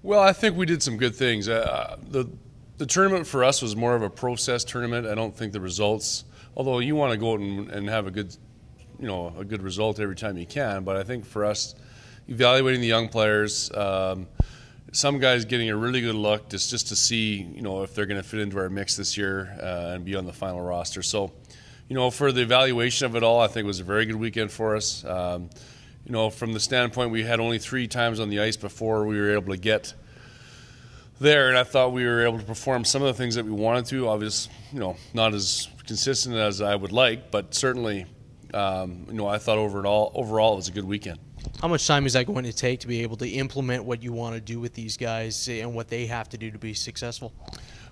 Well, I think we did some good things. The tournament for us was more of a process tournament. I don't think the results, although you want to go out and have a good, a good result every time you can. But I think for us, evaluating the young players, some guys getting a really good look just to see, if they're going to fit into our mix this year and be on the final roster. So, for the evaluation of it all, I think it was a very good weekend for us. From the standpoint, we had only 3 times on the ice before we were able to get there, and I thought we were able to perform some of the things that we wanted to. Obviously, not as consistent as I would like, but certainly, I thought overall it was a good weekend. How much time is that going to take to be able to implement what you want to do with these guys and what they have to do to be successful?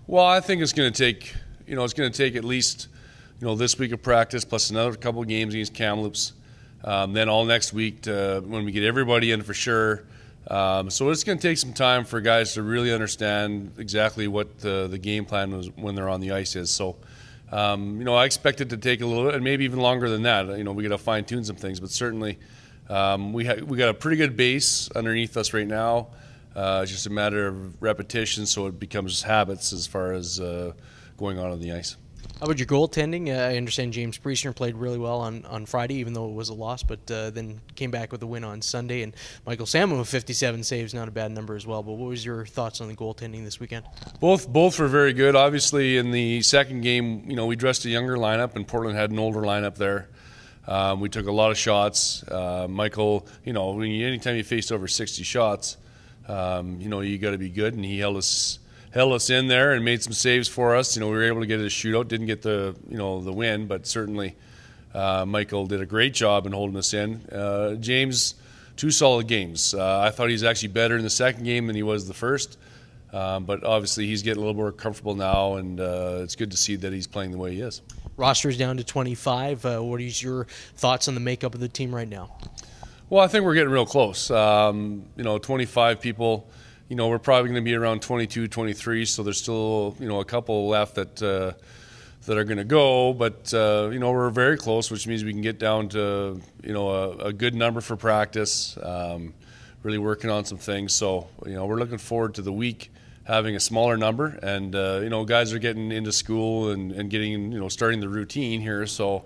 Well, I think it's going to take, at least, this week of practice plus another couple of games against Kamloops. Then all next week when we get everybody in for sure. So it's going to take some time for guys to really understand exactly what the game plan was when they're on the ice is. So, I expect it to take a little bit, and maybe even longer than that. We got to fine tune some things, but certainly we got a pretty good base underneath us right now. It's just a matter of repetition, so it becomes habits as far as going on the ice. How about your goaltending? I understand James Priestner played really well on Friday, even though it was a loss, but then came back with a win on Sunday. And Michael Salmon with 57 saves, not a bad number as well. But what was your thoughts on the goaltending this weekend? Both were very good. Obviously, in the second game, we dressed a younger lineup, and Portland had an older lineup there. We took a lot of shots. Michael, anytime you faced over 60 shots, you got to be good, and he held us in there and made some saves for us. We were able to get a shootout. Didn't get the win, but certainly Michael did a great job in holding us in. James, 2 solid games. I thought he was actually better in the second game than he was the first, but obviously he's getting a little more comfortable now, and it's good to see that he's playing the way he is. Roster's down to 25. What is your thoughts on the makeup of the team right now? Well, I think we're getting real close. 25 people. We're probably going to be around 22, 23, so there's still, a couple left that are going to go. But, we're very close, which means we can get down to, a good number for practice, really working on some things. So, we're looking forward to the week having a smaller number. And, guys are getting into school and getting, starting the routine here. So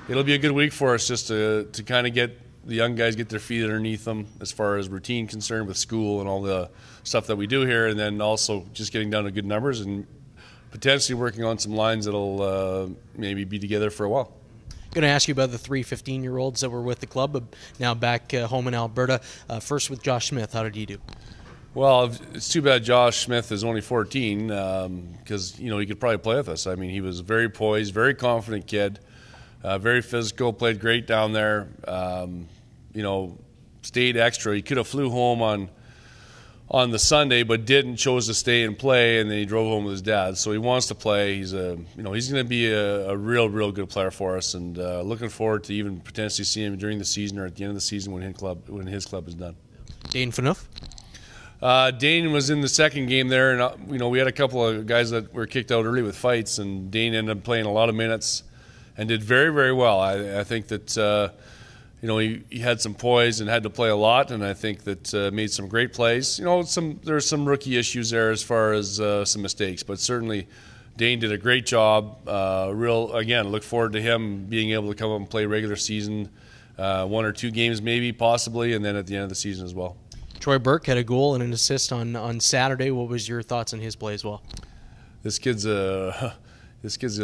it'll be a good week for us just to kind of get the young guys get their feet underneath them as far as routine concerned with school and all the stuff that we do here, and then also just getting down to good numbers and potentially working on some lines that'll maybe be together for a while. Going to ask you about the 3 15-year-olds that were with the club, now back home in Alberta. First with Josh Smith, how did he do? Well, it's too bad Josh Smith is only 14 because, he could probably play with us. I mean, he was very poised, very confident kid. Very physical, played great down there. Stayed extra. He could have flew home on the Sunday, but didn't. Chose to stay and play, and then he drove home with his dad. So he wants to play. He's he's going to be a real good player for us, and looking forward to even potentially seeing him during the season or at the end of the season when his club is done. Dane Phaneuf? Dane was in the second game there, and we had a couple of guys that were kicked out early with fights, and Dane ended up playing a lot of minutes and did very, very well. I think that he had some poise and had to play a lot, and I think that made some great plays. There's some rookie issues there as far as some mistakes, but certainly Dane did a great job. Look forward to him being able to come up and play regular season, 1 or 2 games maybe, possibly, and then at the end of the season as well. Troy Burke had a goal and an assist on Saturday. What was your thoughts on his play as well? This kid's a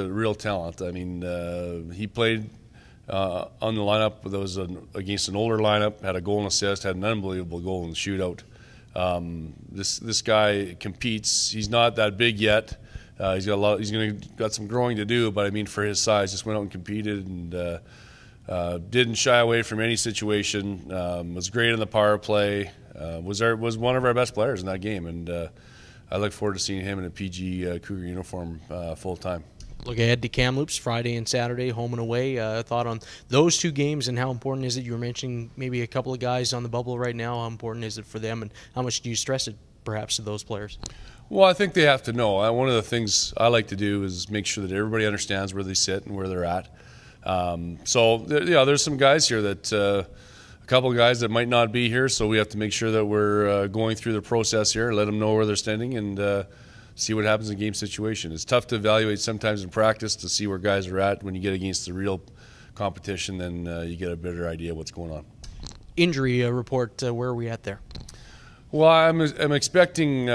real talent. I mean, he played on the lineup that was against an older lineup, had a goal and assist, had an unbelievable goal in the shootout. This guy competes. He's not that big yet. He's got some growing to do, but I mean, for his size, just went out and competed and didn't shy away from any situation. Was great in the power play. Was one of our best players in that game, and I look forward to seeing him in a PG Cougar uniform full time. Look ahead to Kamloops Friday and Saturday, home and away. Thought on those 2 games and how important is it? You were mentioning maybe a couple of guys on the bubble right now. How important is it for them, and how much do you stress it perhaps to those players? Well, I think they have to know. One of the things I like to do is make sure that everybody understands where they sit and where they're at. There's some guys here that a couple of guys that might not be here, so we have to make sure that we're going through the process here, let them know where they're standing, and see what happens in game situation. It's tough to evaluate sometimes in practice to see where guys are at. When you get against the real competition, then you get a better idea of what's going on. Injury report, where are we at there? Well, I'm expecting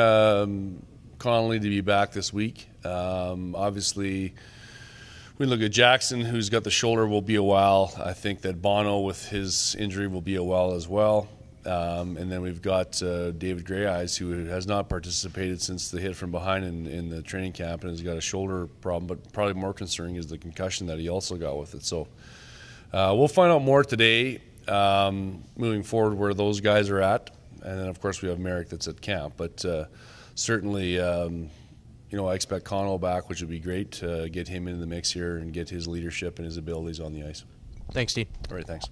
Connolly to be back this week. Obviously, we look at Jackson, who's got the shoulder, will be a while. I think that Bono, with his injury, will be a while as well. And then we've got David Greyeyes, who has not participated since the hit from behind in the training camp and has got a shoulder problem. But probably more concerning is the concussion that he also got with it. So we'll find out more today, moving forward, where those guys are at. And then, of course, we have Merrick that's at camp. But certainly, I expect Connell back, which would be great to get him into the mix here and get his leadership and his abilities on the ice. Thanks, Dean. All right, thanks.